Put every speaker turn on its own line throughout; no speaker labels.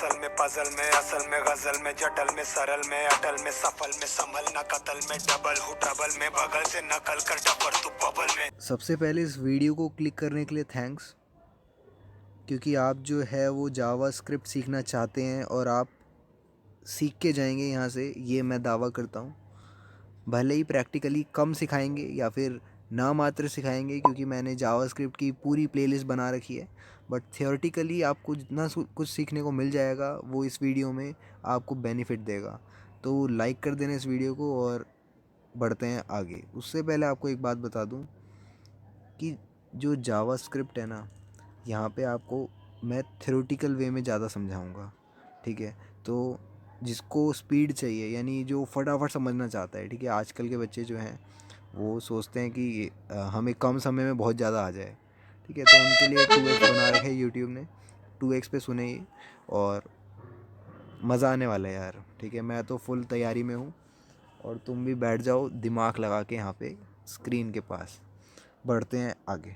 फसल में पजल में असल में गजल में जटल में सरल में अटल में सफल में संभल न कतल में डबल हूँ ट्रबल में बगल से नकल कर डबर तू बबल में। सबसे पहले इस वीडियो को क्लिक करने के लिए थैंक्स, क्योंकि आप जो है वो जावा स्क्रिप्ट सीखना चाहते हैं और आप सीख के जाएंगे यहाँ से, ये मैं दावा करता हूँ। भले ही प्रैक्टिकली कम सिखाएंगे या फिर ना मात्र सिखाएंगे, क्योंकि मैंने जावास्क्रिप्ट की पूरी प्लेलिस्ट बना रखी है, बट थियोरेटिकली आपको जितना कुछ सीखने को मिल जाएगा वो इस वीडियो में आपको बेनिफिट देगा। तो लाइक कर देना इस वीडियो को और बढ़ते हैं आगे। उससे पहले आपको एक बात बता दूं कि जो जावास्क्रिप्ट है ना, यहाँ पे आपको मैं थियोरेटिकल वे में ज़्यादा समझाऊँगा, ठीक है। तो जिसको स्पीड चाहिए, यानी जो फटाफट समझना चाहता है, ठीक है, आजकल के बच्चे जो हैं वो सोचते हैं कि हमें कम समय में बहुत ज़्यादा आ जाए, ठीक है, तो उनके लिए 2x बना रखे है यूट्यूब ने। 2x पे सुने ये और मज़ा आने वाला है यार, ठीक है। मैं तो फुल तैयारी में हूँ और तुम भी बैठ जाओ दिमाग लगा के यहाँ पे स्क्रीन के पास। बढ़ते हैं आगे।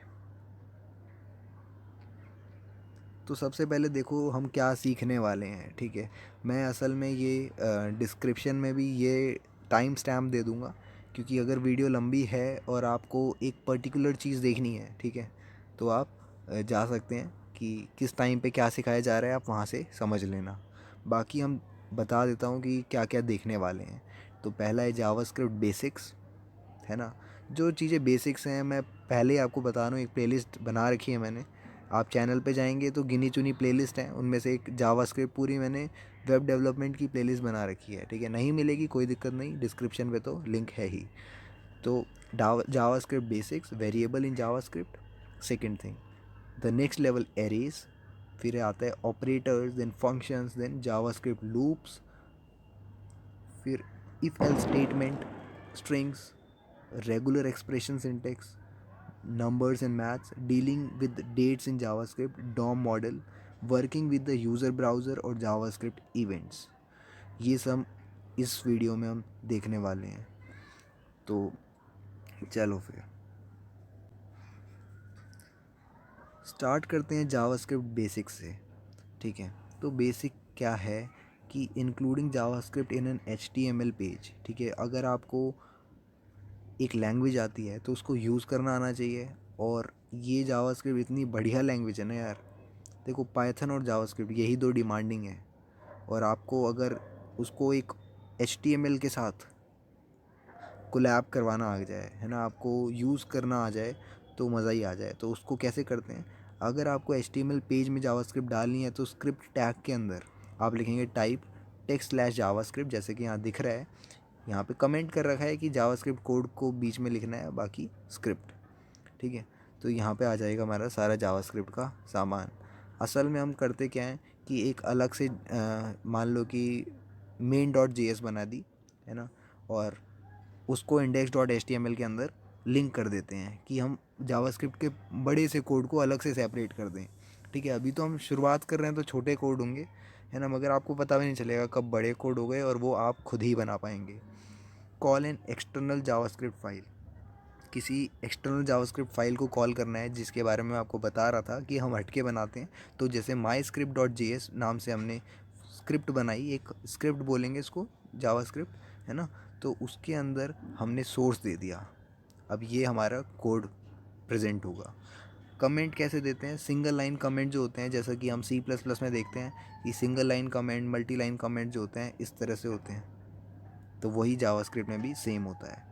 तो सबसे पहले देखो हम क्या सीखने वाले हैं, ठीक है। मैं असल में ये डिस्क्रिप्शन में भी ये टाइम स्टैम्प दे दूँगा, क्योंकि अगर वीडियो लंबी है और आपको एक पर्टिकुलर चीज़ देखनी है, ठीक है, तो आप जा सकते हैं कि किस टाइम पे क्या सिखाया जा रहा है, आप वहाँ से समझ लेना। बाकी हम बता देता हूँ कि क्या क्या देखने वाले हैं। तो पहला है जावास्क्रिप्ट बेसिक्स, है ना। जो चीज़ें बेसिक्स हैं मैं पहले ही आपको बता रहा हूँ, एक प्लेलिस्ट बना रखी है मैंने। आप चैनल पे जाएंगे तो गिनी चुनी प्लेलिस्ट हैं, उनमें से एक जावास्क्रिप्ट पूरी मैंने वेब डेवलपमेंट की प्लेलिस्ट बना रखी है, ठीक है। नहीं मिलेगी कोई दिक्कत नहीं, डिस्क्रिप्शन पे तो लिंक है ही। तो JavaScript basics, variable in JavaScript, second thing the next level arrays, फिर आता है operators, then functions, then JavaScript loops, फिर if else statement, strings, regular expression syntax, numbers and maths, dealing with dates in JavaScript, DOM model, working with the user browser और JavaScript events। ये सब इस video में हम देखने वाले हैं। तो चलो फिर स्टार्ट करते हैं जावास्क्रिप्ट बेसिक से, ठीक है। तो बेसिक क्या है कि including JavaScript in an HTML page, ठीक है। अगर आपको एक लैंग्वेज आती है तो उसको यूज़ करना आना चाहिए, और ये जावास्क्रिप्ट इतनी बढ़िया लैंग्वेज है ना यार। देखो पाइथन और जावास्क्रिप्ट यही दो डिमांडिंग है, और आपको अगर उसको एक HTML के साथ कोलैब करवाना आ जाए, है ना, आपको यूज़ करना आ जाए तो मज़ा ही आ जाए। तो उसको कैसे करते हैं, अगर आपको HTML पेज में जावास्क्रिप्ट डालनी है तो स्क्रिप्ट टैग के अंदर आप लिखेंगे टाइप टेक्स्ट/जावास्क्रिप्ट, जैसे कि यहाँ दिख रहा है। यहाँ पे कमेंट कर रखा है कि जावास्क्रिप्ट कोड को बीच में लिखना है, बाकी स्क्रिप्ट, ठीक है। तो यहाँ पे आ जाएगा हमारा सारा जावास्क्रिप्ट का सामान। असल में हम करते क्या है कि एक अलग से मान लो कि main.js बना दी, है ना, और उसको index.html के अंदर लिंक कर देते हैं कि हम जावास्क्रिप्ट के बड़े से कोड को अलग से सेपरेट कर दें, ठीक है। अभी तो हम शुरुआत कर रहे हैं तो छोटे कोड होंगे, है ना, मगर आपको पता भी नहीं चलेगा कब बड़े कोड हो गए और वो आप खुद ही बना पाएंगे। Call an external JavaScript file, किसी एक्सटर्नल जावास्क्रिप्ट फाइल को कॉल करना है, जिसके बारे में आपको बता रहा था कि हम हटके बनाते हैं। तो जैसे myscript.js नाम से हमने स्क्रिप्ट बनाई, एक स्क्रिप्ट बोलेंगे इसको जावास्क्रिप्ट, है ना। तो उसके अंदर हमने सोर्स दे दिया, अब ये हमारा कोड प्रेजेंट होगा। कमेंट कैसे देते हैं, सिंगल लाइन कमेंट जो होते हैं, जैसा कि हम C++ में देखते हैं कि single line comment, multi line comment जो होते हैं इस तरह से होते हैं, तो वही जावास्क्रिप्ट में भी सेम होता है,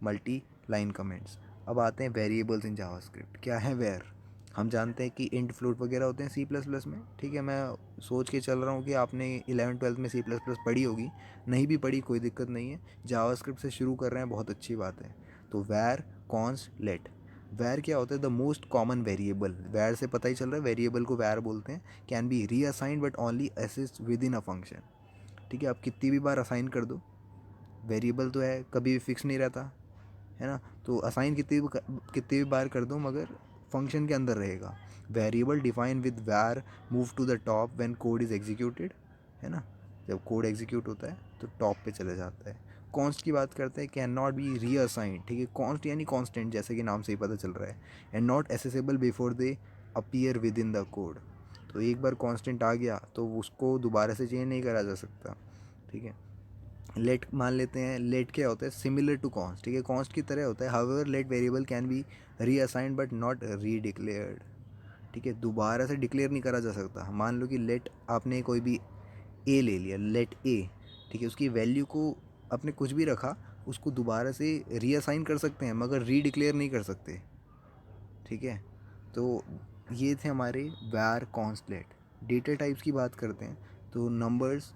मल्टी लाइन कमेंट्स। अब आते हैं वेरिएबल्स इन जावास्क्रिप्ट। क्या है वेर, हम जानते हैं कि इंट फ्लोट वगैरह होते हैं C++ में, ठीक है। मैं सोच के चल रहा हूँ कि आपने 11th-12th में C++ पढ़ी होगी, नहीं भी पढ़ी कोई दिक्कत नहीं है, जावास्क्रिप्ट से शुरू कर रहे हैं, बहुत अच्छी बात है। तो वैर कॉन्स्ट लेट, वैर क्या होता है, द मोस्ट कॉमन वेरिएबल, वैर से पता ही चल रहा है वेरिएबल को वैर बोलते हैं। Can be reassigned but only exist within a function, ठीक है। आप कितनी भी बार असाइन कर दो, वेरिएबल तो है कभी भी फिक्स नहीं रहता, है ना, तो असाइन कितनी भी बार कर दो मगर फंक्शन के अंदर रहेगा। Variable define with var move to the top when code is executed, है ना, जब कोड एग्जीक्यूट होता है तो टॉप पे चले जाता है। कॉन्स्ट की बात करते हैं, कैन नॉट बी रीअसाइंड, ठीक है। कॉन्स्ट यानी कॉन्स्टेंट, जैसे कि नाम से ही पता चल रहा है। And not accessible before they appear with in the code, तो तो एक बार कांस्टेंट आ गया तो उसको दोबारा से चेंज नहीं करा जा सकता, ठीक है। लेट मान लेते हैं, लेट क्या होता है, सिमिलर टू कॉन्स्ट, ठीक है, कॉन्स्ट की तरह होता है। However let variable can be reassigned but not redeclared, ठीक है, दोबारा से डिक्लेयर नहीं करा जा सकता। मान लो कि लेट आपने कोई भी ए ले लिया, लेट ए, ठीक है, उसकी वैल्यू को आपने कुछ भी रखा, उसको दोबारा से रीअसाइन कर सकते हैं मगर री डिक्लेयर नहीं कर सकते, ठीक है। तो ये थे हमारे वैर कॉन्स्ट लेट। डेटा टाइप्स की बात करते हैं तो नंबर्स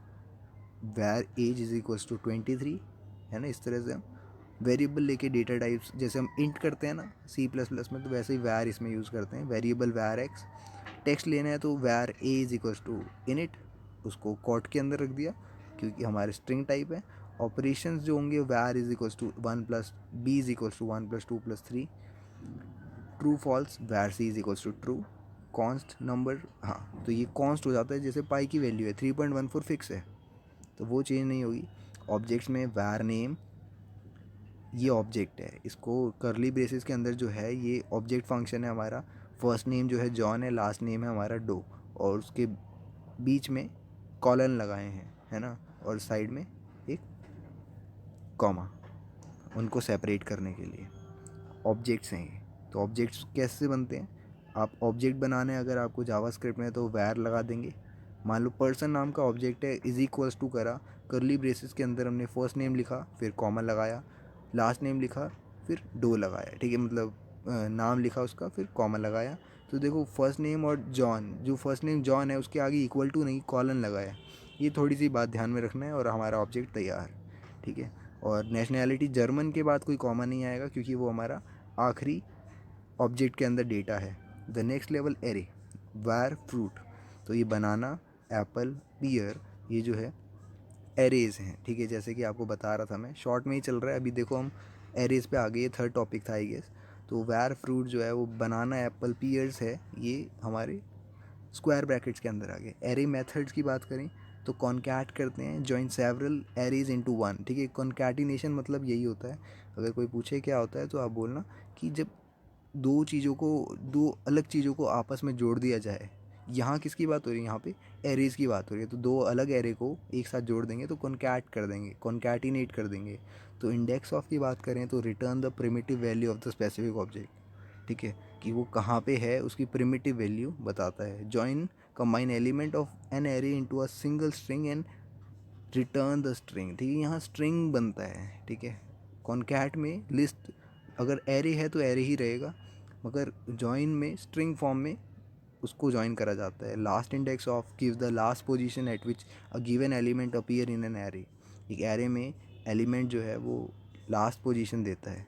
वैर एज इज इक्वल्स टू 23, है ना, इस तरह से हम वेरिएबल लेके डेटा टाइप्स, जैसे हम इंट करते हैं ना C++ में, तो वैसे ही वैर इसमें यूज़ करते हैं, वेरिएबल वैर एक्स। टेक्स्ट लेना है तो वैर ए इज इक्वल्स टू इनिट, उसको कोट के अंदर रख दिया क्योंकि हमारे स्ट्रिंग टाइप है। ऑपरेशंस जो होंगे var is equals to 1 plus b is equals to 1 plus 2 plus 3। True false var c is equals to true. Const number, हाँ तो ये कॉन्स्ट हो जाता है, जैसे पाई की वैल्यू है 3.14 फिक्स है तो वो चेंज नहीं होगी। ऑब्जेक्ट्स में वैर नेम, ये ऑब्जेक्ट है, इसको करली ब्रेसेस के अंदर जो है ये ऑब्जेक्ट फंक्शन है हमारा। फर्स्ट नेम जो है जॉन है, लास्ट नेम है हमारा डो, और उसके बीच में कॉलन लगाए हैं, है ना, और साइड में एक कॉमा, उनको सेपरेट करने के लिए ऑब्जेक्ट्स हैं ये। तो ऑब्जेक्ट्स कैसे बनते हैं, आप ऑब्जेक्ट बनाने अगर आपको जावास्क्रिप्ट में तो वैर लगा देंगे। मान लो पर्सन नाम का ऑब्जेक्ट है, इज इक्वल्स टू करा, करली ब्रेसेस के अंदर हमने फर्स्ट नेम लिखा, फिर कॉमा लगाया, लास्ट नेम लिखा, फिर डो लगाया, ठीक है, मतलब नाम लिखा उसका, फिर कॉमा लगाया। तो देखो फर्स्ट नेम और जॉन, जो फर्स्ट नेम जॉन है उसके आगे इक्वल टू नहीं कॉलन लगाया, ये थोड़ी सी बात ध्यान में रखना है और हमारा ऑब्जेक्ट तैयार, ठीक है। और नेशनैलिटी जर्मन के बाद कोई कॉमा नहीं आएगा क्योंकि वो हमारा आखिरी ऑब्जेक्ट के अंदर डेटा है। द नेक्स्ट लेवल एरे वैर फ्रूट, तो ये बनाना, एप्पल, पियर, ये जो है एरेज हैं, ठीक है, जैसे कि आपको बता रहा था मैं, शॉर्ट में ही चल रहा है अभी, देखो हम एरेज पे आ गए, ये थर्ड टॉपिक था आई गेस। तो वैर फ्रूट जो है वो बनाना, एप्पल, पियर्स है, ये हमारे स्क्वायर ब्रैकेट्स के अंदर आ गए। एरे मेथड्स की बात करें तो कॉन्कैट करते हैं, join several arrays into one, ठीक है, कॉन्कैटिनेशन मतलब यही होता है। अगर कोई पूछे क्या होता है तो आप बोलना कि जब दो चीज़ों को, दो अलग चीज़ों को आपस में जोड़ दिया जाए। यहाँ किसकी बात हो रही है, यहाँ पे एरेज की बात हो रही है, तो दो अलग एरे को एक साथ जोड़ देंगे तो कॉन्कैट कर देंगे, कॉन्कैटिनेट कर देंगे। तो इंडेक्स ऑफ की बात करें तो return the primitive value of the specific object, ठीक है, कि वो कहाँ पे है उसकी प्रिमिटिव वैल्यू बताता है। Join combine element of an array into a single string and return the string, ठीक है, यहाँ स्ट्रिंग बनता है, ठीक है। कॉन्कैट में लिस्ट, अगर एरे है तो एरे ही रहेगा, मगर जॉइन में स्ट्रिंग फॉर्म में उसको जॉइन करा जाता है। Last index of give the last position eight which a given element appear in an array, एक एरे में एलिमेंट जो है वो लास्ट पोजीशन देता है,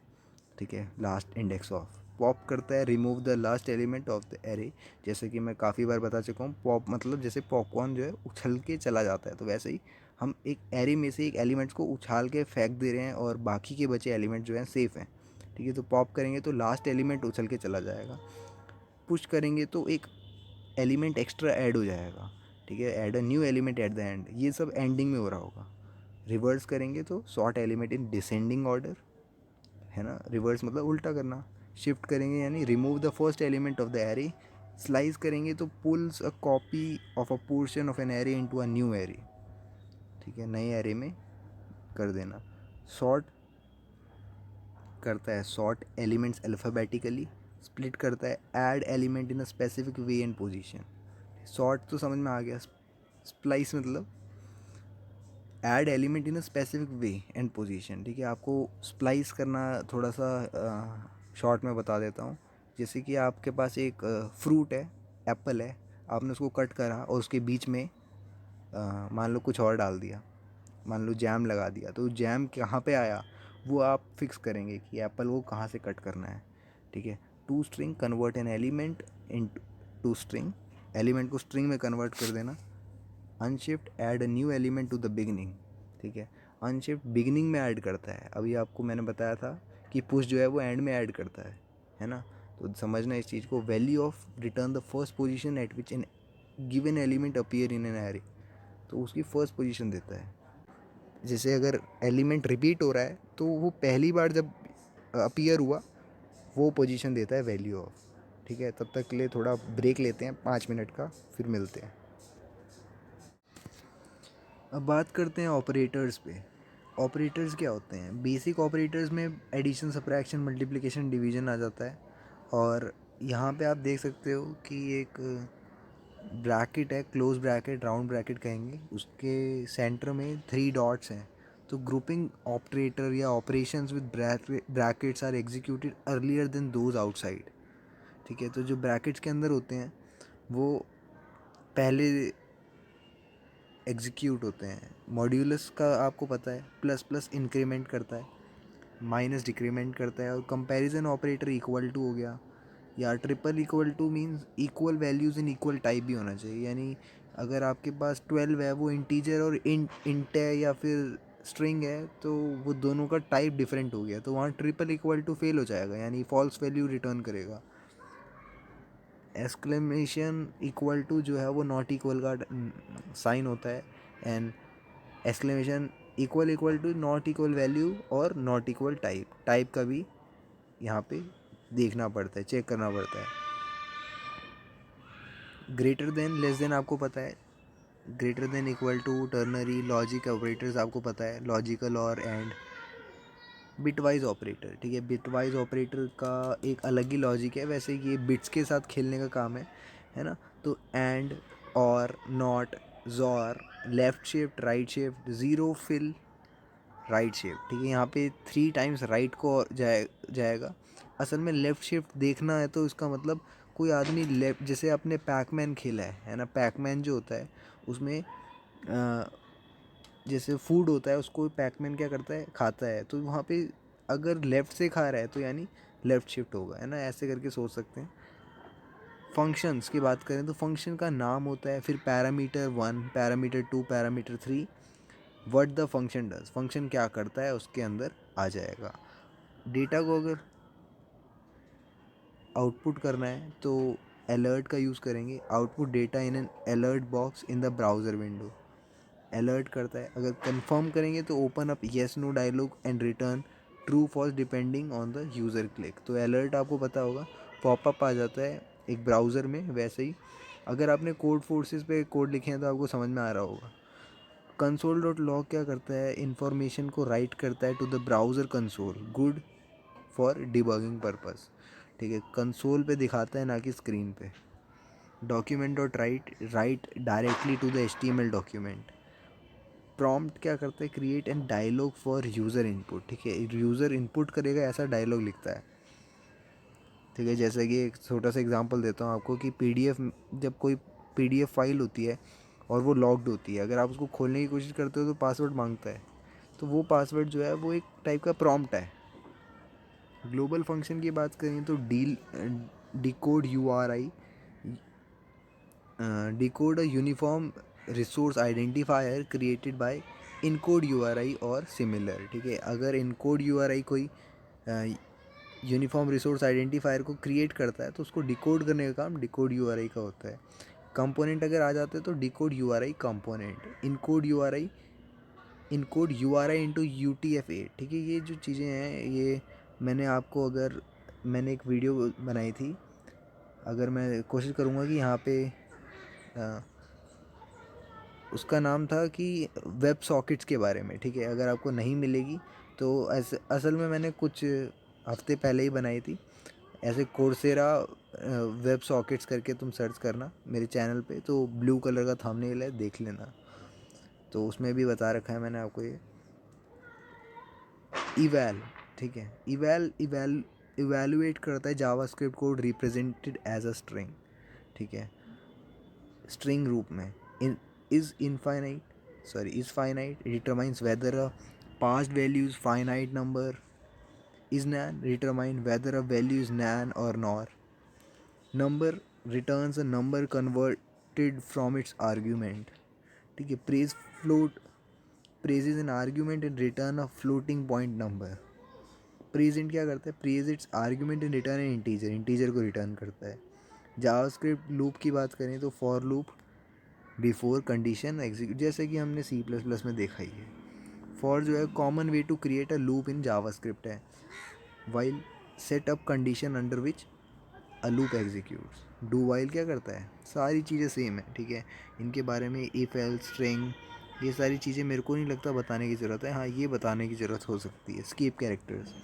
ठीक है, लास्ट इंडेक्स ऑफ। पॉप करता है, remove the last element of the array, जैसे कि मैं काफ़ी बार बता चुका हूँ, पॉप मतलब जैसे पॉपकॉर्न जो है उछल के चला जाता है, तो वैसे ही हम एक एरे में से एक एलिमेंट्स को उछाल के फेंक दे रहे हैं और बाकी के बचे एलिमेंट जो हैं सेफ़ हैं, ठीक है। तो पॉप करेंगे तो लास्ट एलिमेंट उछल के चला जाएगा, पुश करेंगे तो एक एलिमेंट एक्स्ट्रा ऐड हो जाएगा, ठीक है, add a new element at the end, ये सब एंडिंग में हो रहा होगा। रिवर्स करेंगे तो sort element in descending order, है ना, रिवर्स मतलब उल्टा करना। शिफ्ट करेंगे यानी remove the first element of the array. Slice करेंगे तो pools a copy of a portion of an array into a new array, ठीक है, नए एरे में कर देना। सॉर्ट करता है, सॉर्ट एलिमेंट्स अल्फ़ाबेटिकली। स्प्लिट करता है, add element in a specific way and position. Sort तो समझ में आ गया। स्प्लाइस मतलब add element in a specific way and position, ठीक है, आपको स्प्लाइस करना थोड़ा सा शॉर्ट में बता देता हूँ। जैसे कि आपके पास एक फ्रूट है, एप्पल है, आपने उसको कट करा और उसके बीच में मान लो कुछ और डाल दिया, मान लो जैम लगा दिया, तो जैम कहाँ पे आया वो आप फिक्स करेंगे कि एप्पल वो कहाँ से कट करना है, ठीक है। To string convert an element into string, element को स्ट्रिंग में कन्वर्ट कर देना। Unshift add a new element to the beginning, ठीक है, अनशिफ्ट बिगनिंग में ऐड करता है, अभी आपको मैंने बताया था कि पुश जो है वो एंड में ऐड करता है ना। तो समझना इस चीज़ को। Value of return the first position eight which N given element appear in an array, तो उसकी फर्स्ट पोजीशन देता है। जैसे अगर एलिमेंट रिपीट हो रहा है तो वो पहली बार जब अपीयर हुआ वो पोजीशन देता है वैल्यू ऑफ। ठीक है, तब तक के लिए थोड़ा ब्रेक लेते हैं 5 मिनट का, फिर मिलते हैं। अब बात करते हैं ऑपरेटर्स पे। ऑपरेटर्स क्या होते हैं? बेसिक ऑपरेटर्स में एडिशन, सब्ट्रैक्शन, मल्टीप्लिकेशन, डिवीजन आ जाता है। और यहाँ पे आप देख सकते हो कि एक ब्रैकेट है, क्लोज ब्रैकेट, राउंड ब्रैकेट कहेंगे, उसके सेंटर में 3 डॉट्स हैं। तो ग्रुपिंग ऑपरेटर या operations with brackets are executed earlier than those outside. ठीक है, तो जो ब्रैकेट्स के अंदर होते हैं वो पहले एग्जीक्यूट होते हैं। मॉड्यूलस का आपको पता है, प्लस प्लस इंक्रीमेंट करता है, माइनस डिक्रीमेंट करता है। और कंपैरिजन ऑपरेटर इक्वल टू हो गया, या triple equal to means equal values in equal type भी होना चाहिए। यानी अगर आपके पास 12 है, वो इंटीजर और इंट है या फिर स्ट्रिंग है, तो वो दोनों का टाइप डिफरेंट हो गया, तो वहाँ ट्रिपल इक्वल टू फेल हो जाएगा, यानी फॉल्स वैल्यू रिटर्न करेगा। एक्सक्लेमेशन इक्वल टू जो है वो नॉट इक्वल का साइन होता है। And exclamation equal equal to not equal value और नॉट इक्वल टाइप का भी यहाँ पे देखना पड़ता है, चेक करना पड़ता है। ग्रेटर देन, लेस देन आपको पता है, greater than, equal to, ternary, logic operators आपको पता है, लॉजिकल और एंड। बिटवाइज ऑपरेटर, ठीक है, बिटवाइज ऑपरेटर का एक अलग ही लॉजिक है, वैसे ये बिट्स के साथ खेलने का काम है ना। तो एंड, और, not, XOR, left shift, right shift, zero, fill, right shift. ठीक है, यहाँ पे 3 टाइम्स राइट को जाएगा। असल में लेफ़्ट शिफ्ट देखना है तो इसका मतलब कोई आदमी लेफ्ट, जैसे आपने पैकमैन खेला है ना, पैकमैन जो होता है उसमें जैसे फूड होता है, उसको पैकमैन क्या करता है, खाता है, तो वहाँ पे अगर लेफ़्ट से खा रहा है तो यानी लेफ़्ट शिफ्ट होगा, है ना, ऐसे करके सोच सकते हैं। फंक्शंस की बात करें तो फंक्शन का नाम होता है, फिर parameter 1, parameter 2, parameter 3, what the function does, function क्या करता है उसके अंदर आ जाएगा। डेटा को अगर आउटपुट करना है तो अलर्ट का यूज़ करेंगे, output data in an alert box in the browser window. Alert करता है। अगर कंफर्म करेंगे तो open up yes no dialog and return true false depending on the user click. तो अलर्ट आपको पता होगा, पॉपअप आ जाता है एक ब्राउज़र में, वैसे ही अगर आपने कोड फोर्सेस पे कोड लिखे हैं तो आपको समझ में आ रहा होगा। कंसोल डॉट लॉग क्या करता है, इन्फॉर्मेशन को राइट करता है to the browser console, good for debugging purpose. ठीक है, कंसोल पे दिखाता है, ना कि स्क्रीन पे। Document dot write directly to the HTML document. Prompt क्या करता है, create an dialog for user input. ठीक है, यूज़र इनपुट करेगा, ऐसा डायलॉग लिखता है। ठीक है, जैसे कि एक छोटा सा एग्जांपल देता हूँ आपको कि PDF, जब कोई PDF फाइल होती है और वो लॉक्ड होती है, अगर आप उसको खोलने की कोशिश करते हो तो पासवर्ड मांगता है, तो वो पासवर्ड जो है वो एक टाइप का प्रॉम्प्ट है। ग्लोबल फंक्शन की बात करें तो decode URI, decode a uniform resource identifier created by encode URI और सिमिलर। ठीक है, अगर इनकोड URI कोई यूनिफॉर्म रिसोर्स आइडेंटिफायर को क्रिएट करता है तो उसको डिकोड करने का काम डिकोड URI का होता है। कंपोनेंट अगर आ जाते हैं तो decode URI component, encode URI into UTF-8। ठीक है, ये जो चीज़ें हैं ये मैंने एक वीडियो बनाई थी, अगर मैं कोशिश करूँगा कि यहाँ पे उसका नाम था कि वेब सॉकेट्स के बारे में। ठीक है, अगर आपको नहीं मिलेगी तो ऐसे, असल में मैंने कुछ हफ्ते पहले ही बनाई थी, ऐसे कोर्सेरा वेब सॉकेट्स करके तुम सर्च करना मेरे चैनल पे, तो ब्लू कलर का थंबनेल है, देख लेना। तो उसमें भी बता रखा है मैंने आपको ये इवैल। ठीक है, इवैल्यूएट करता है JavaScript code represented as a string. ठीक है, स्ट्रिंग रूप में। In is finite determines whether a passed value is finite number. Is NaN determine whether a value is NaN और nor. Number returns a number converted from its argument. ठीक है, parse is an argument and return a floating point number. Present क्या करता है, parse its argument and return an integer को return करता है। JavaScript loop की बात करें तो for loop before condition execute, जैसे कि हमने C++ में देखा ही है। फॉर जो है common way to create a loop in JavaScript है, while set up condition under which a loop executes. Do while क्या करता है, सारी चीज़ें सेम है, ठीक है। इनके बारे में इफ एल्स स्ट्रिंग ये सारी चीज़ें मेरे को नहीं लगता बताने की ज़रूरत है। हाँ, ये बताने की ज़रूरत हो सकती है, स्किप कैरेक्टर्स।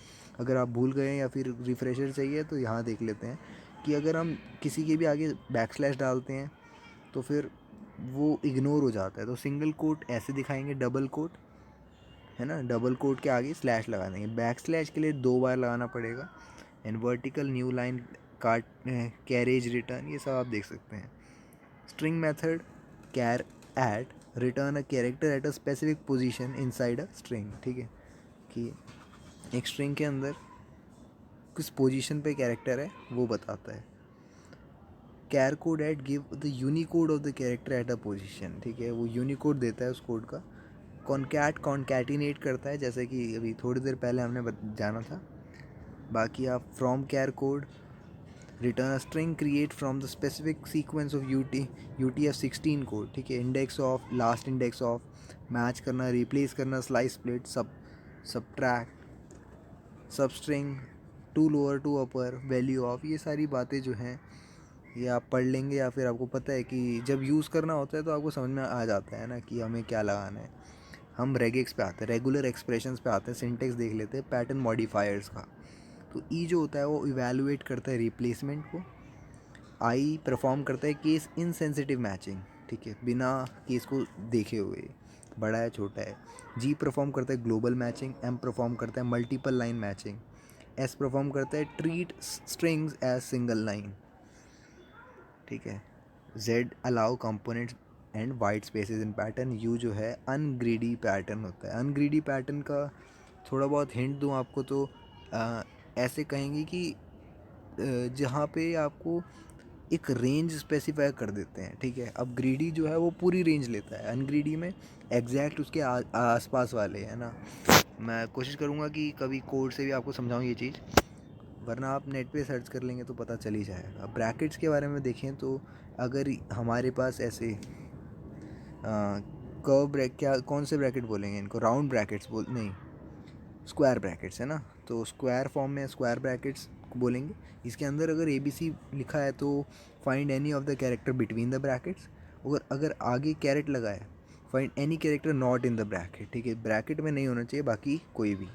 अगर आप भूल गए या फिर रिफ्रेशर चाहिए तो यहाँ देख लेते हैं कि अगर हम किसी के भी आगे बैकस्लैश डालते हैं तो फिर वो इग्नोर हो जाता है। तो सिंगल कोट ऐसे दिखाएंगे, डबल कोट है ना, डबल कोट के आगे स्लैश लगा देंगे। बैक स्लैश के लिए 2 बार लगाना पड़ेगा। एंड वर्टिकल न्यू लाइन काट कैरेज रिटर्न ये सब आप देख सकते हैं। String method char at return a character at a specific position inside a string, ठीक है, कि एक स्ट्रिंग के अंदर किस पोजीशन पे कैरेक्टर है वो बताता है। Char code at give the Unicode of the character at a position, ठीक है, वो यूनिकोड देता है उस कोड का। कॉन्कैटिनेट करता है, जैसे कि अभी थोड़ी देर पहले हमने जाना था। बाकी आप from char code return a string create from the specific sequence of UTF-16 code, ठीक है, index of, last index of, match करना, रिप्लेस करना, slice split, subtract, substring, to lower to upper, value of, ये सारी बातें जो हैं ये आप पढ़ लेंगे या फिर आपको पता है कि जब यूज़ करना होता है तो आपको समझ में आ जाता है ना कि हमें क्या लगाना है। हम रेगेक्स पे आते हैं, रेगुलर एक्सप्रेशंस पे आते हैं, सिंटेक्स देख लेते हैं, पैटर्न मॉडिफायर्स का। तो ई जो होता है वो इवैल्यूएट करता है रिप्लेसमेंट को। आई परफॉर्म करता है केस इनसेंसिटिव मैचिंग, ठीक है, बिना केस को देखे हुए, बड़ा है छोटा है। जी परफॉर्म करता है ग्लोबल मैचिंग। एम परफॉर्म करता है multiple line matching. S perform करता है treat strings as single line, ठीक है। Z allow components and white spaces in pattern. U जो है अनग्रीडी पैटर्न होता है। अनग्रीडी पैटर्न का थोड़ा बहुत हिंट दूँ आपको तो ऐसे कहेंगे कि जहाँ पे आपको एक रेंज स्पेसिफाई कर देते हैं, ठीक है। अब ग्रीडी जो है वो पूरी रेंज लेता है, अनग्रीडी में एग्जैक्ट उसके आसपास वाले है ना। मैं कोशिश करूँगा कि कभी कोड से भी आपको समझाऊँ ये चीज़, वरना आप नेट पे सर्च कर लेंगे तो पता चल ही जाएगा। ब्रैकेट्स के बारे में देखें तो अगर हमारे पास ऐसे कर्व ब्रैकेट, क्या कौन से ब्रैकेट बोलेंगे इनको, राउंड ब्रैकेट्स बोल नहीं, स्क्वायर ब्रैकेट्स है ना, तो स्क्वायर फॉर्म में स्क्वायर ब्रैकेट्स बोलेंगे। इसके अंदर अगर ABC लिखा है तो find any of the character between the brackets. अगर आगे कैरेट लगा है, find any character not in the bracket, ठीक है, ब्रैकेट में नहीं होना चाहिए बाकी कोई भी।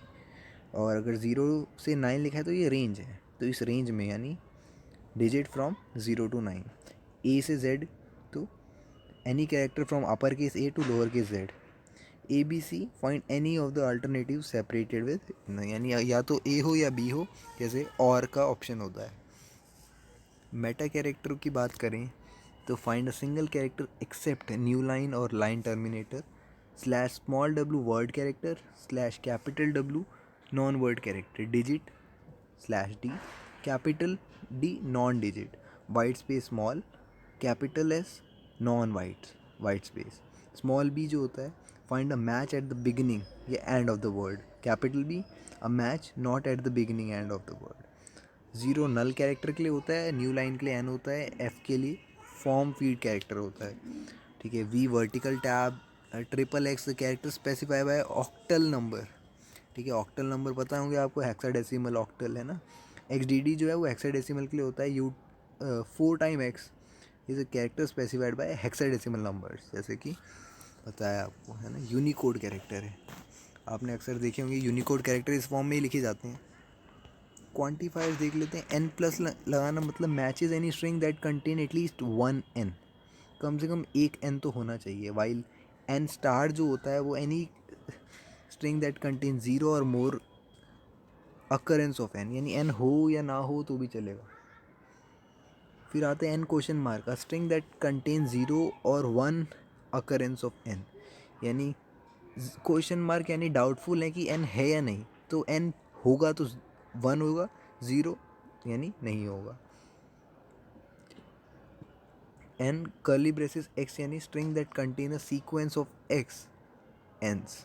और अगर 0 से 9 लिखा है तो ये रेंज है, तो इस रेंज में यानी डिजिट फ्रॉम 0 to 9। A से Z तो any character from upper case A to lower case Z। ABC find any of the alternative separated with, यानी या तो A हो या B हो, जैसे और का ऑप्शन होता है। मेटा कैरेक्टर की बात करें तो find a single character except new line और line terminator, slash small w word character, slash capital W non word character, digit, slash D capital D non digit, white space small, capital S non white space, small b जो होता है find a match at the beginning या end of the word, capital B a match not at the beginning and of the word. 0 null character के लिए होता है, new line के लिए N होता है, F के लिए फॉर्म फीड कैरेक्टर होता है, ठीक है। V vertical tab, triple X character specify by octal number, ठीक है, ऑक्टल नंबर पता होंगे आपको, हेक्साडेसिमल ऑक्टल है ना। XDD जो है वो हेक्साडेसिमल के लिए होता है। 4 time X is a character specified by hexadecimal numbers, जैसे कि पता है आपको है ना, यूनिकोड कैरेक्टर है, आपने अक्सर देखे होंगे यूनिकोड कैरेक्टर इस फॉर्म में ही लिखे जाते हैं। क्वांटिफायर्स देख लेते हैं। N प्लस लगाना मतलब matches any string that contain at least 1 N, कम से कम एक N तो होना चाहिए। वाइल N स्टार जो होता है वो एनी स्ट्रिंग दैट कंटेन 0 और मोर अकरेंस ऑफ N, यानी N हो या ना हो तो भी चलेगा। फिर आते हैं N question mark, a string that contain 0 और 1 अकरेंस ऑफ N, यानी क्वेश्चन मार्क यानी डाउटफुल है कि N है या नहीं, तो N होगा तो 1 होगा, 0 यानी नहीं होगा। N कर्ली ब्रेसेस X यानी string that contain a sequence of X N's,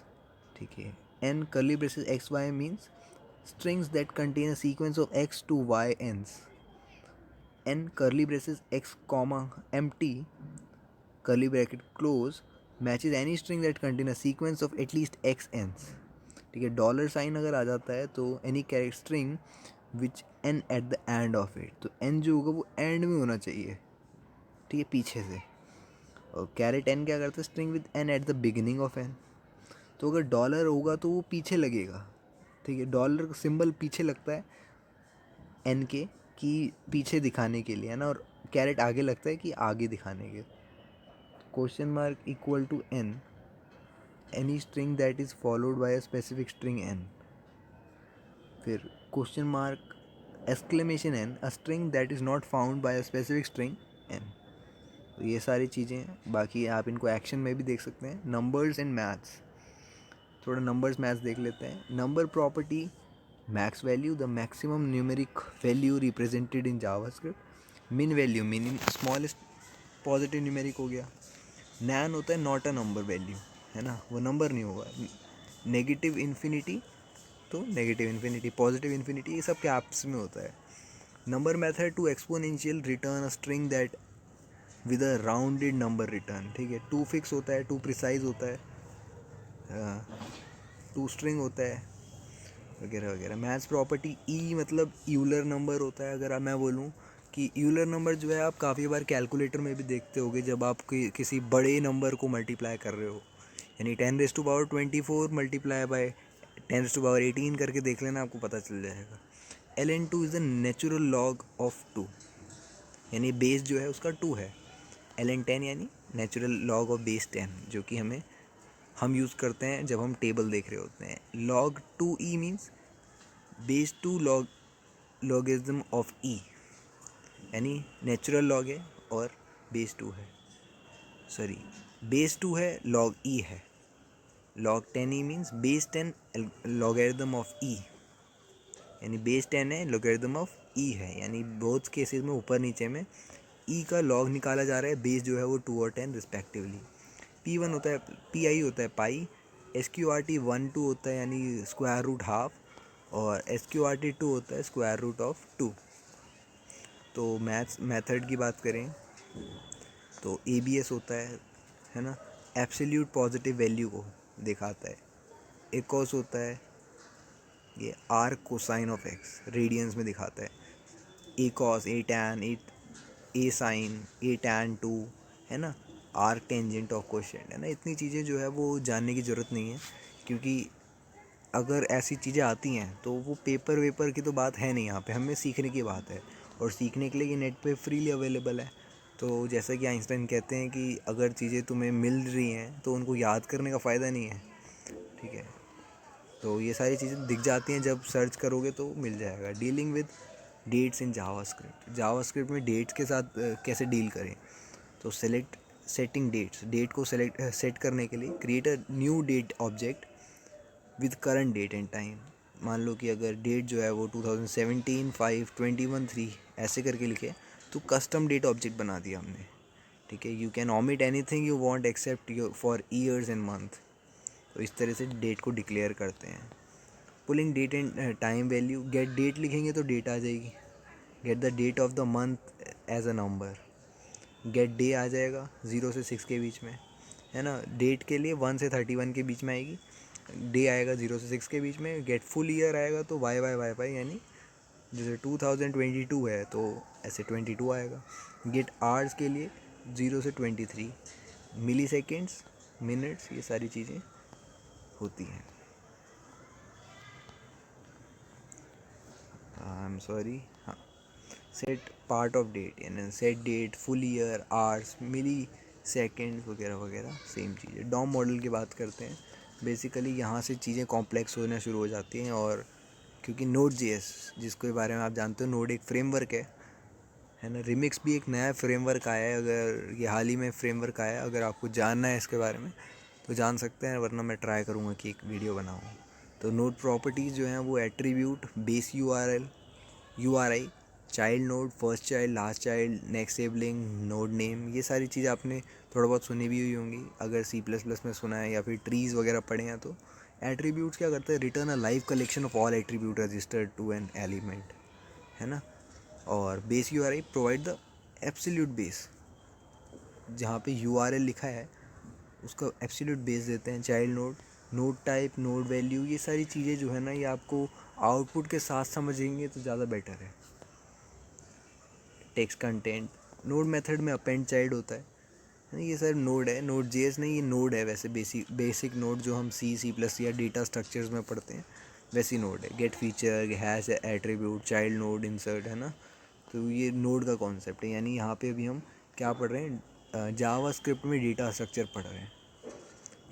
ठीक है। N curly braces XY means strings that contain a sequence of X to Y N's। N curly braces X comma empty curly bracket close matches any string that contain a sequence of at least X N's, ठीक है। Dollar sign अगर आ जाता है तो any character string which N at the end of it, तो N जो होगा वो एंड में होना चाहिए, ठीक है, पीछे से। और कैरेट एन क्या करता है, string with N at the beginning of N, तो अगर डॉलर होगा तो वो पीछे लगेगा, ठीक है, डॉलर का सिंबल पीछे लगता है एन के, कि पीछे दिखाने के लिए, है ना, और कैरेट आगे लगता है कि आगे दिखाने के। Question mark equal to n, any string that is followed by a specific string n. फिर question mark exclamation n, a string that is not found by a specific string n. तो ये सारी चीज़ें हैं, बाकी आप इनको एक्शन में भी देख सकते हैं। नंबर्स एंड मैथ्स, थोड़ा नंबर्स मैथ्स देख लेते हैं। Number property, max value the maximum numeric value represented in JavaScript. Min value minimum smallest positive numeric हो गया। नैन होता है नॉट अ नंबर वैल्यू, है ना, वो नंबर नहीं होगा। नेगेटिव इन्फिनिटी तो नेगेटिव इन्फिनिटी, पॉजिटिव इन्फिनिटी, ये सब कैप्स में होता है। Number method to exponential return a string that with a rounded number return, ठीक है। टू फिक्स होता है, टू प्रिसाइज होता है, टू स्ट्रिंग होता है, वगैरह वगैरह। मैथ्स प्रॉपर्टी ई मतलब यूलर नंबर होता है। अगर मैं बोलूँ कि यूलर नंबर जो है आप काफ़ी बार कैलकुलेटर में भी देखते होगे, जब आप किसी बड़े नंबर को मल्टीप्लाई कर रहे हो, यानी 10⁻24 मल्टीप्लाई बाय 10⁻18 करके देख लेना, आपको पता चल जाएगा। ln2 is the natural log of 2, यानी बेस जो है उसका 2 है। ln10 यानी नेचुरल लॉग ऑफ बेस 10, जो कि हम यूज़ करते हैं जब हम टेबल देख रहे होते हैं। log 2e means base 2 logarithm of e, यानी नेचुरल लॉग है और बेस 2 है, सॉरी बेस 2 है, log e है। log 10e means base 10 logarithm of e, यानी बेस 10 है, लॉगरिदम ऑफ e है, यानी बोथ केसेस में ऊपर नीचे में e का लॉग निकाला जा रहा है, बेस जो है वो 2 और 10 रिस्पेक्टिवली। p1 होता है, pi होता है पाई, sqrt 1 2 होता है यानी स्क्वायर रूट हाफ, और sqrt 2 होता है स्क्वायर रूट ऑफ 2। तो मैथ्स मेथड की बात करें तो abs होता है ना, एब्सोल्यूट पॉजिटिव वैल्यू को दिखाता है। एकॉस होता है ये arc cosine of X, radians में दिखाता है। A cos, A tan, A sine, A tan 2, है ना, आर टेंजेंट ऑफ क्वेश्चन, है ना। इतनी चीज़ें जो है वो जानने की ज़रूरत नहीं है, क्योंकि अगर ऐसी चीज़ें आती हैं तो वो पेपर वेपर की तो बात है नहीं, यहाँ पे हमें सीखने की बात है, और सीखने के लिए ये नेट पे फ्रीली अवेलेबल है। तो जैसा कि आइंस्टाइन कहते हैं कि अगर चीज़ें तुम्हें मिल रही हैं तो उनको याद करने का फ़ायदा नहीं है, ठीक है। तो ये सारी चीज़ें दिख जाती हैं, जब सर्च करोगे तो मिल जाएगा। Dealing with dates in JavaScript, JavaScript में डेट्स के साथ कैसे डील करें, तो सेटिंग डेट्स, डेट को सेट करने के लिए create a new date object with current date and time. मान लो कि अगर डेट जो है वो 2017 5 21 3 ऐसे करके लिखे, तो कस्टम डेट ऑब्जेक्ट बना दिया हमने, ठीक है। You can omit anything you want except for years and month, तो इस तरह से डेट को डिक्लेयर करते हैं। Pulling date and time value, get date लिखेंगे तो डेट आ जाएगी, get the date of the month as a number, get day आ जाएगा 0 से 6 के बीच में, है ना। डेट के लिए 1 से 31 के बीच में आएगी, डे आएगा 0 से 6 के बीच में। गेट फुल ईयर आएगा तो वाई वाई वाई वाई, यानी जैसे 2022 है तो ऐसे 22 आएगा। गेट आवर्स के लिए 0 से 23, मिली सेकेंड्स, मिनट्स, ये सारी चीज़ें होती हैं। आई एम सॉरी, हाँ, सेट पार्ट ऑफ डेट, यानी set date, full year, hours, millisecond, वगैरह वगैरह सेम चीज़ है। डॉम मॉडल की बात करते हैं। बेसिकली यहाँ से चीज़ें कॉम्प्लेक्स होना शुरू हो जाती हैं, और क्योंकि नोड जेएस, जिसके बारे में आप जानते हो, नोड एक फ्रेमवर्क है ना। रिमिक्स भी एक नया फ्रेमवर्क आया है, अगर ये हाल ही में फ्रेमवर्क आया है, अगर आपको जानना है इसके बारे में तो जान सकते हैं, वरना मैं ट्राई करूँगा कि एक वीडियो बनाऊँ। तो नोड प्रॉपर्टीज़ जो हैं वो attribute, base URI, child node, first child, last child, next sibling, node name, ये सारी चीज़ें आपने थोड़ा बहुत सुनी भी हुई होंगी, अगर C++ में सुना है या फिर ट्रीज़ वगैरह पढ़े हैं तो। एट्रीब्यूट्स क्या करते हैं, return a live collection of all attribute registered to an element, है ना। और base URI provide the absolute base, जहाँ पे URL लिखा है उसका एब्सोल्यूट बेस देते हैं। Child node, node type, node value, ये सारी चीज़ें जो है ना, ये आपको आउटपुट के साथ समझेंगे तो ज़्यादा बेटर है। टेक्स्ट कंटेंट, नोड मेथड में अपेंड चाइल्ड होता है, ये सर नोड है, नोड जेएस नहीं, ये नोड है वैसे, बेसिक नोड जो हम सी प्लस या डेटा स्ट्रक्चर्स में पढ़ते हैं वैसी नोड है। Get feature, hash attribute, child node, insert, है ना। तो ये नोड का कॉन्सेप्ट है। यानी यहाँ पे अभी हम क्या पढ़ रहे हैं, जावा स्क्रिप्ट में डेटा स्ट्रक्चर पढ़ रहे हैं।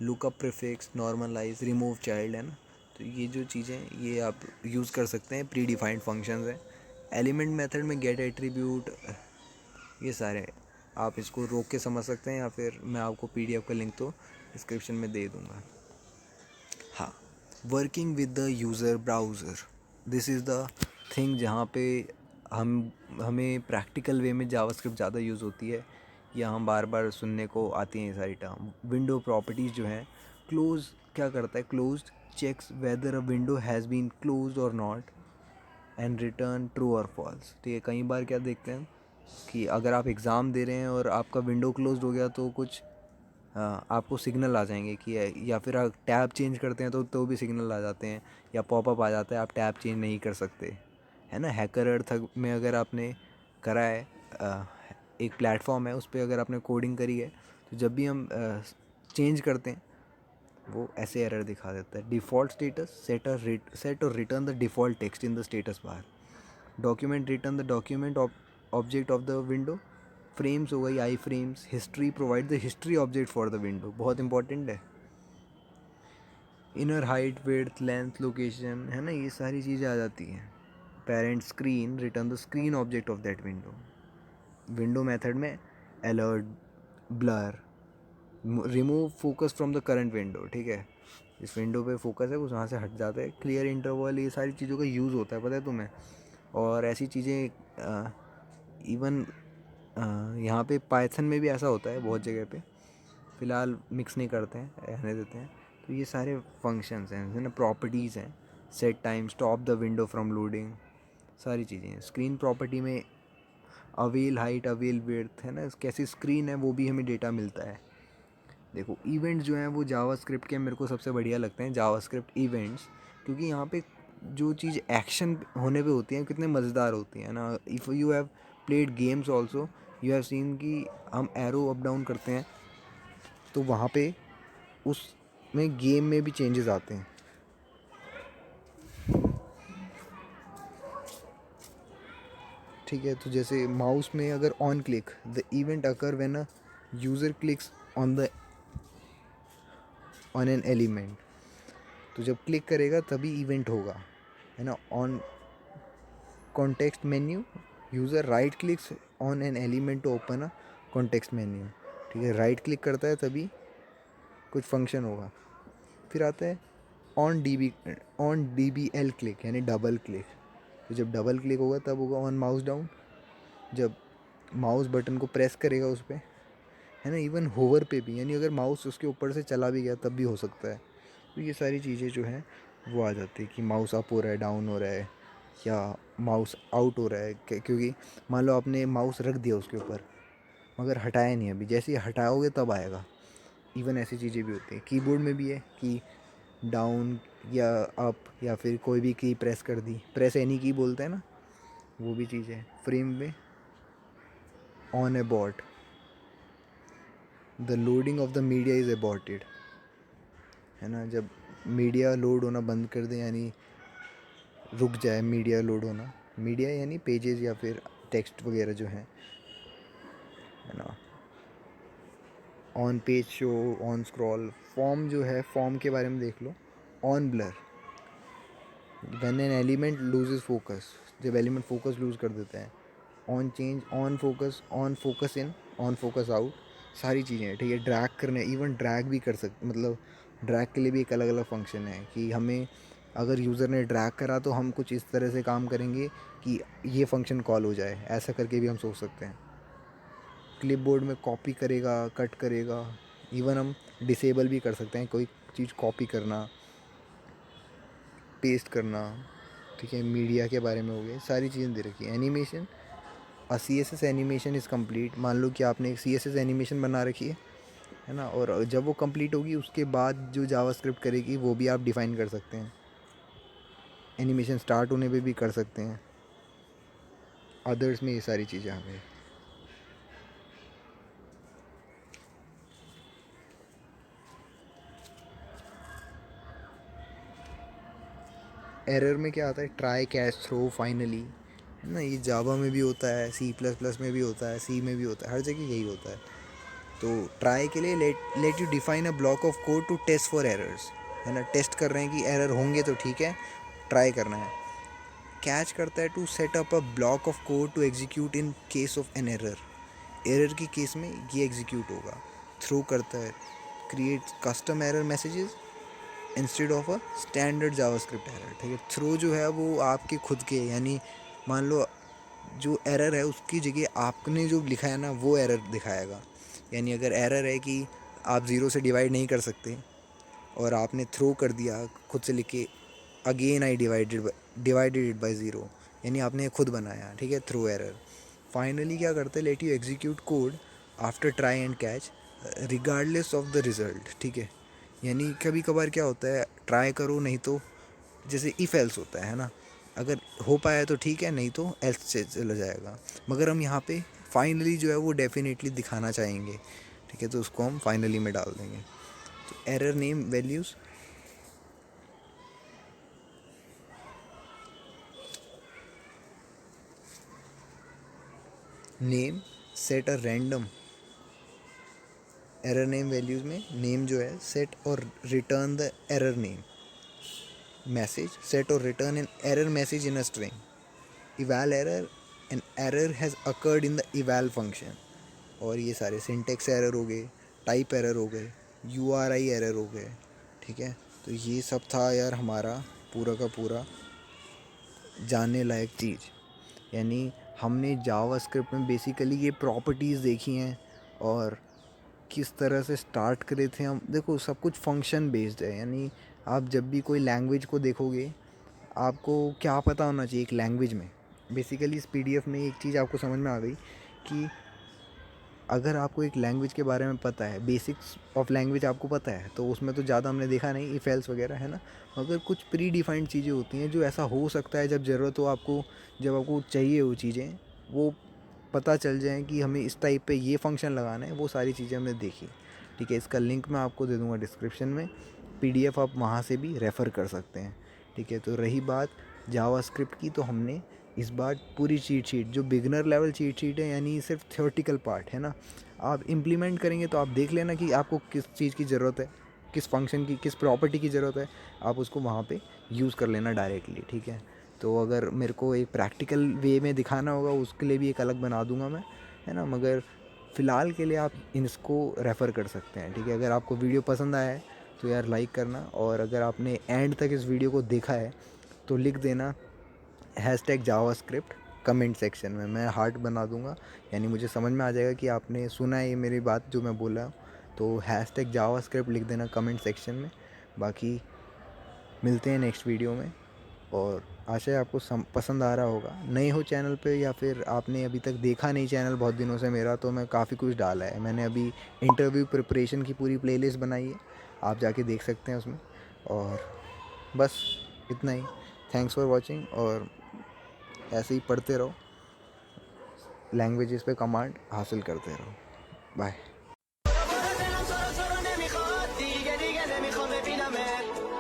Lookup prefix, normalize, remove child, है ना। तो ये जो चीज़ें ये आप यूज़ कर सकते हैं, प्री डिफाइंड फंक्शंस हैं। एलिमेंट मेथड में गेट एट्रीब्यूट, ये सारे आप इसको रोक के समझ सकते हैं, या फिर मैं आपको पीडीएफ का लिंक तो डिस्क्रिप्शन में दे दूँगा। हाँ, working with the user browser, this is the thing जहाँ पे हमें प्रैक्टिकल वे में जावास्क्रिप्ट ज़्यादा यूज़ होती है, या हम बार बार सुनने को आती हैं ये सारी टर्म। विंडो प्रॉपर्टीज़ जो हैं, क्लोज क्या करता है, closed checks whether a window has been closed or not and return true or false. तो ये कई बार क्या देखते हैं कि अगर आप एग्ज़ाम दे रहे हैं और आपका विंडो क्लोज्ड हो गया तो कुछ आपको सिग्नल आ जाएंगे कि, या फिर आप टैब चेंज करते हैं तो भी सिग्नल आ जाते हैं, या पॉपअप आ जाता है आप टैब चेंज नहीं कर सकते, है ना। हैकर अर्थ में अगर आपने करा है, एक प्लेटफॉर्म है उस पर अगर आपने कोडिंग करी है, तो जब भी हम चेंज करते हैं वो ऐसे एरर दिखा देता है। डिफ़ॉल्ट स्टेटस, सेट और return the default text in the status bar. Document, return the document object of the window. Frames हो गई, iframes. History, provide the history object for the window, बहुत important है। Inner height, width, length, location, है ना, ये सारी चीज़ें आ जाती हैं। Parent screen, return the screen object of that window. Window method में alert, blur, remove focus from the current window, ठीक है, इस विंडो पे फोकस है वो वहाँ से हट जाता है। क्लियर इंटरवल, ये सारी चीज़ों का यूज़ होता है, पता है तुम्हें। और ऐसी चीज़ें इवन यहाँ पे पाइथन में भी ऐसा होता है बहुत जगह पे, फ़िलहाल मिक्स नहीं करते हैं, रहने देते हैं। तो ये सारे फंक्शंस हैं, है ना, प्रॉपर्टीज़ हैं। Set time, stop the window from loading, सारी चीज़ें हैं। स्क्रीन प्रॉपर्टी में अवेल हाइट, अवेल विड्थ, है ना, कैसी स्क्रीन है वो भी हमें डेटा मिलता है। देखो इवेंट्स जो हैं वो जावास्क्रिप्ट के मेरे को सबसे बढ़िया लगते हैं, जावास्क्रिप्ट इवेंट्स, क्योंकि यहाँ पे जो चीज़ एक्शन होने पे होती हैं कितने मज़ेदार होती हैं ना। If you have played games also, you have seen कि हम एरो अप डाउन करते हैं तो वहाँ पे उसमें गेम में भी चेंजेस आते हैं। ठीक है, तो जैसे माउस में अगर on click, the event occur when a user clicks on an element, तो जब क्लिक करेगा तभी इवेंट होगा, है ना। On context menu, user right clicks on an element to open a context menu, ठीक है, राइट क्लिक करता है तभी कुछ फंक्शन होगा। फिर आता है on D B L click, यानी डबल क्लिक, तो जब डबल क्लिक होगा तब होगा ऑन माउस डाउन, जब माउस बटन को प्रेस करेगा उस पर, है ना। इवन होवर पे भी, यानी अगर माउस उसके ऊपर से चला भी गया तब भी हो सकता है। तो ये सारी चीज़ें जो हैं वो आ जाती है कि माउस अप हो रहा है, डाउन हो रहा है, या माउस आउट हो रहा है, क्योंकि मान लो आपने माउस रख दिया उसके ऊपर मगर हटाया नहीं, अभी जैसे ही हटाओगे तब आएगा। इवन ऐसी चीज़ें भी होती हैं। कीबोर्ड में भी है कि डाउन या अप, या फिर कोई भी की प्रेस कर दी, प्रेस एनी की बोलते हैं ना, वो भी चीज़ है। फ्रेम में on abort, the loading of the media is aborted, है ना, जब मीडिया लोड होना बंद कर दे, यानी रुक जाए मीडिया लोड होना, मीडिया यानी पेजेस या फिर टेक्स्ट वगैरह जो है ना। On page show, on scroll, form जो है, फॉर्म के बारे में देख लो। On blur, when an element loses focus, जब एलिमेंट फोकस लूज कर देता है। On change, on focus in, on focus out, सारी चीज़ें हैं, ठीक है। ड्रैग करने, इवन ड्रैग भी कर सकते, मतलब ड्रैग के लिए भी एक अलग अलग फंक्शन है कि हमें अगर यूज़र ने ड्रैग करा तो हम कुछ इस तरह से काम करेंगे कि ये फंक्शन कॉल हो जाए, ऐसा करके भी हम सोच सकते हैं। क्लिपबोर्ड में कॉपी करेगा, कट करेगा, इवन हम डिसेबल भी कर सकते हैं कोई चीज़ कॉपी करना, पेस्ट करना, ठीक है। मीडिया के बारे में हो गया, सारी चीज़ें दे रखी है। Animation, C S S animation is complete, मान लो कि आपने एक सी एस एस एनिमेशन बना रखी है ना, और जब वो कंप्लीट होगी उसके बाद जो जावास्क्रिप्ट करेगी वो भी आप डिफ़ाइन कर सकते हैं। एनिमेशन स्टार्ट होने पे भी कर सकते हैं। अदर्स में ये सारी चीज़ें हमें एरर में क्या आता है, ट्राई कैच थ्रो फाइनली, है ना। ये जावा में भी होता है, C++ में भी होता है, सी में भी होता है, हर जगह यही होता है। तो ट्राई के लिए let you define a block of code to test for errors, है ना। टेस्ट कर रहे हैं कि एरर होंगे तो ठीक है, ट्राई करना है। कैच करता है to set up a block of code to execute in case of an error, error की केस में ये एग्जीक्यूट होगा। थ्रो करता है, create custom error messages instead of a standard JavaScript error, ठीक है। थ्रो जो है वो आपके खुद के, यानी मान लो जो एरर है उसकी जगह आपने जो लिखा है ना वो एरर दिखाएगा। यानी अगर एरर है कि आप ज़ीरो से डिवाइड नहीं कर सकते और आपने थ्रो कर दिया खुद से लिख के, again I divided it by zero, यानी आपने खुद बनाया, ठीक है, थ्रो एरर। फाइनली क्या करते हैं, let you execute code after try and catch regardless of the result, ठीक है। यानी कभी कभार क्या होता है, ट्राई करो नहीं तो जैसे इफ़ एल्स होता है ना, अगर हो पाया तो ठीक है, नहीं तो एल्स से चला जाएगा। मगर हम यहाँ पे फाइनली जो है वो डेफिनेटली दिखाना चाहेंगे, ठीक है, तो उसको हम फाइनली में डाल देंगे। तो error name values, name set a random, error name values में नेम जो है सेट और return the error name, message set और return an error message in a string, eval error an error has occurred in the eval function. और ये सारे syntax error हो गए, टाइप एरर हो गए, URI एरर हो गए, ठीक है। तो ये सब था यार हमारा पूरा का पूरा जानने लायक चीज़। यानी हमने जावास्क्रिप्ट में बेसिकली ये प्रॉपर्टीज़ देखी हैं और किस तरह से स्टार्ट करे थे हम। देखो सब कुछ फंक्शन बेस्ड है, यानी आप जब भी कोई लैंग्वेज को देखोगे आपको क्या पता होना चाहिए एक लैंग्वेज में। बेसिकली इस PDF में एक चीज़ आपको समझ में आ गई कि अगर आपको एक लैंग्वेज के बारे में पता है, बेसिक्स ऑफ लैंग्वेज आपको पता है, तो उसमें तो ज़्यादा हमने देखा नहीं इफ़ एल्स वगैरह, है ना। मगर कुछ प्री डिफाइंड चीज़ें होती हैं जो ऐसा हो सकता है जब ज़रूरत हो आपको, जब आपको चाहिए वो चीज़ें, वो पता चल जाए कि हमें इस टाइप पे ये फंक्शन लगाना है, वो सारी चीज़ें हमने देखी, ठीक है। इसका लिंक मैं आपको दे दूँगा डिस्क्रिप्शन में, PDF आप वहाँ से भी रेफ़र कर सकते हैं, ठीक है। तो रही बात जावास्क्रिप्ट की, तो हमने इस बार पूरी चीट शीट जो बिगनर लेवल चीट शीट है, यानी सिर्फ थियोरेटिकल पार्ट है ना, आप इम्प्लीमेंट करेंगे तो आप देख लेना कि आपको किस चीज़ की ज़रूरत है, किस फंक्शन की, किस प्रॉपर्टी की ज़रूरत है, आप उसको वहाँ पे यूज़ कर लेना डायरेक्टली, ठीक है। तो अगर मेरे को एक प्रैक्टिकल वे में दिखाना होगा उसके लिए भी एक अलग बना दूंगा मैं, है ना। मगर फ़िलहाल के लिए आप इसको रेफ़र कर सकते हैं, ठीक है। अगर आपको वीडियो पसंद आया है तो यार लाइक करना, और अगर आपने एंड तक इस वीडियो को देखा है तो लिख देना #जावास्क्रिप्ट कमेंट सेक्शन में, मैं हार्ट बना दूंगा, यानी मुझे समझ में आ जाएगा कि आपने सुना है ये मेरी बात जो मैं बोला हूँ। तो #जावास्क्रिप्ट लिख देना कमेंट सेक्शन में। बाकी मिलते हैं नेक्स्ट वीडियो में, और आशा है आपको पसंद आ रहा होगा। नए हो चैनल पे या फिर आपने अभी तक देखा नहीं चैनल बहुत दिनों से मेरा, तो मैं काफ़ी कुछ डाला है। मैंने अभी इंटरव्यू प्रिपरेशन की पूरी प्लेलिस्ट बनाई है, आप जाके देख सकते हैं उसमें। और बस इतना ही, थैंक्स फॉर वॉचिंग, और ऐसे ही पढ़ते रहो, लैंग्वेजेस पे कमांड हासिल करते रहो। बाय।